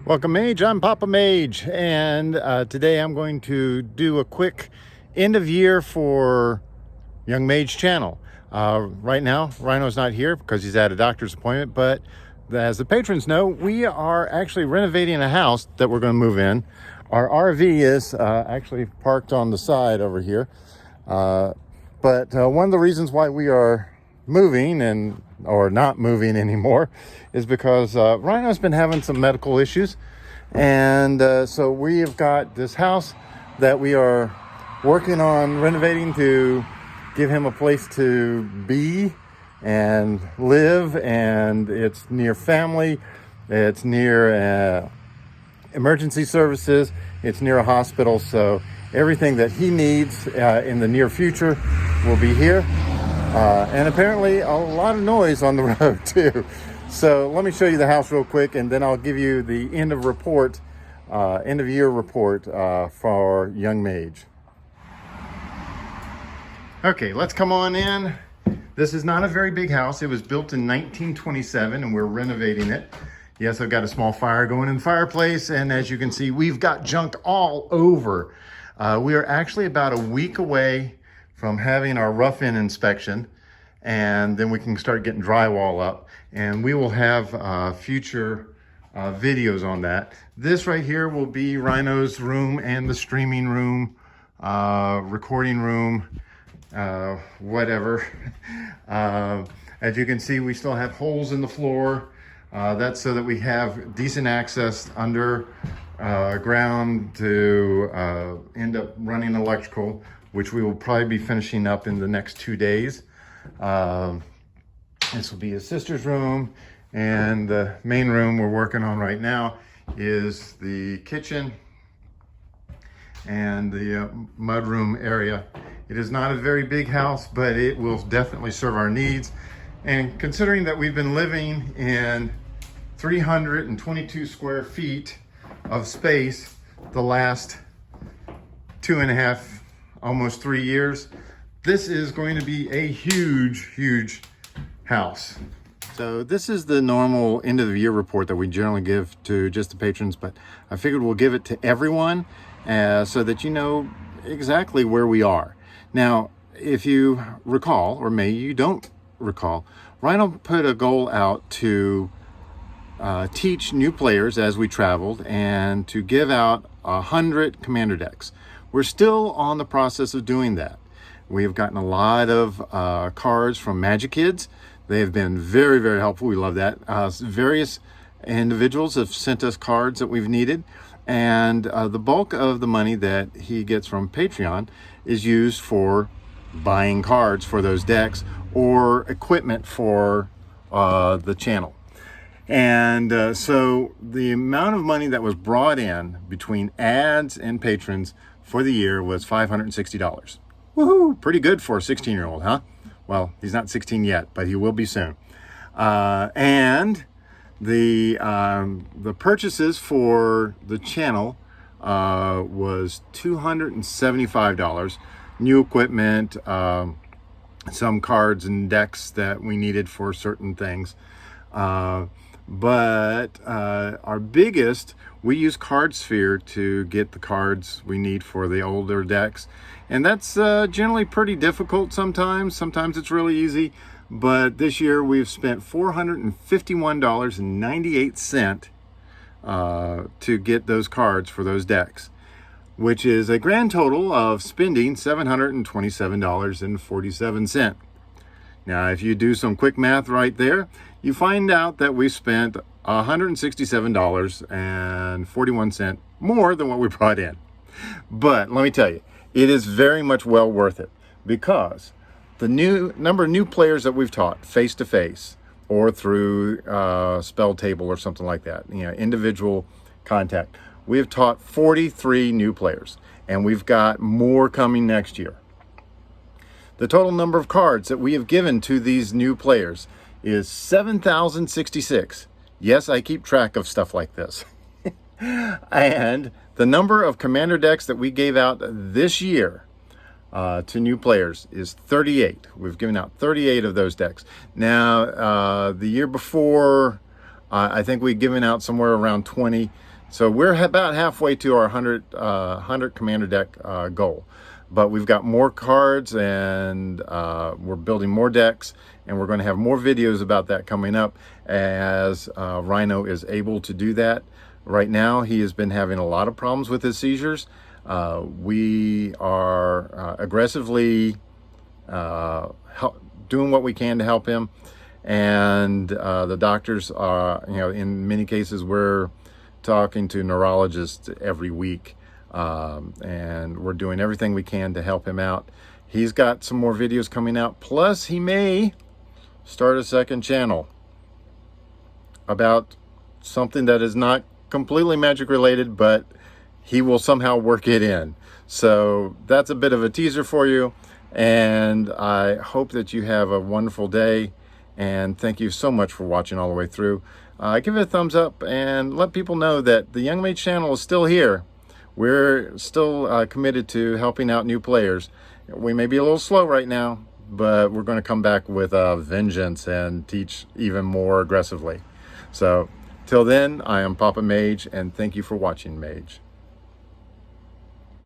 Welcome, Mage. I'm Papa Mage, and today I'm going to do a quick end of year for Young Mage channel. Right now, Rhino's not here because he's at a doctor's appointment, but as the patrons know, we are actually renovating a house that we're going to move in. Our RV is actually parked on the side over here, but one of the reasons why we are moving or not moving anymore is because Rhino's been having some medical issues, and so we have got this house that we are working on renovating to give him a place to be and live, and it's near family, it's near emergency services, it's near a hospital, so everything that he needs in the near future will be here. And apparently a lot of noise on the road too. So let me show you the house real quick, and then I'll give you the end of year report for Young Mage. Okay, let's come on in. This is not a very big house. It was built in 1927 and we're renovating it. Yes, I've got a small fire going in the fireplace, and as you can see, we've got junk all over. We are actually about a week away from having our rough-in inspection, and then we can start getting drywall up, and we will have future videos on that. This right here will be Rhino's room and the streaming room, recording room, whatever. As you can see, we still have holes in the floor. That's so that we have decent access under ground to end up running electrical, which we will probably be finishing up in the next 2 days. This will be his sister's room, and the main room we're working on right now is the kitchen and the mudroom area. It is not a very big house, but it will definitely serve our needs. And considering that we've been living in 322 square feet of space the last 2.5, almost 3 years, this is going to be a huge house. So this is the normal end of the year report that we generally give to just the patrons, but I figured we'll give it to everyone so that you know exactly where we are. Now, if you recall, or maybe you don't recall, Rhino put a goal out to teach new players as we traveled and to give out 100 commander decks. We're still on the process of doing that. We have gotten a lot of cards from Magic Kids. They have been very helpful. We love that. Various individuals have sent us cards that we've needed, and the bulk of the money that he gets from Patreon is used for buying cards for those decks or equipment for the channel. And so the amount of money that was brought in between ads and patrons for the year was $560. Woohoo! Pretty good for a 16-year-old, huh? Well, he's not 16 yet, but he will be soon. And the purchases for the channel was $275. New equipment, some cards and decks that we needed for certain things. But our biggest, we use CardSphere to get the cards we need for the older decks, and that's generally pretty difficult sometimes. Sometimes it's really easy, but this year we've spent $451.98 to get those cards for those decks, which is a grand total of spending $727.47. Now, if you do some quick math right there, you find out that we spent $167.41 more than what we brought in. But let me tell you, it is very much well worth it, because the number of new players that we've taught face-to-face or through spell table or something like that, individual contact, we have taught 43 new players, and we've got more coming next year. The total number of cards that we have given to these new players is 7,066. Yes, I keep track of stuff like this. And the number of commander decks that we gave out this year to new players is 38. We've given out 38 of those decks. Now, the year before, I think we'd given out somewhere around 20. So we're about halfway to our 100 commander deck goal. But we've got more cards, and we're building more decks, and we're going to have more videos about that coming up as Rhino is able to do that. Right now, he has been having a lot of problems with his seizures. We are aggressively doing what we can to help him, and the doctors are, in many cases, we're talking to neurologists every week. And we're doing everything we can to help him out. He's got some more videos coming out, plus he may start a second channel about something that is not completely magic related, but he will somehow work it in. So that's a bit of a teaser for you, and I hope that you have a wonderful day, and thank you so much for watching all the way through. Give it a thumbs up and let people know that the Young Mage channel is still here. We're still committed to helping out new players. We may be a little slow right now, but we're going to come back with a vengeance and teach even more aggressively. So till then, I am Papa Mage, and thank you for watching, Mage.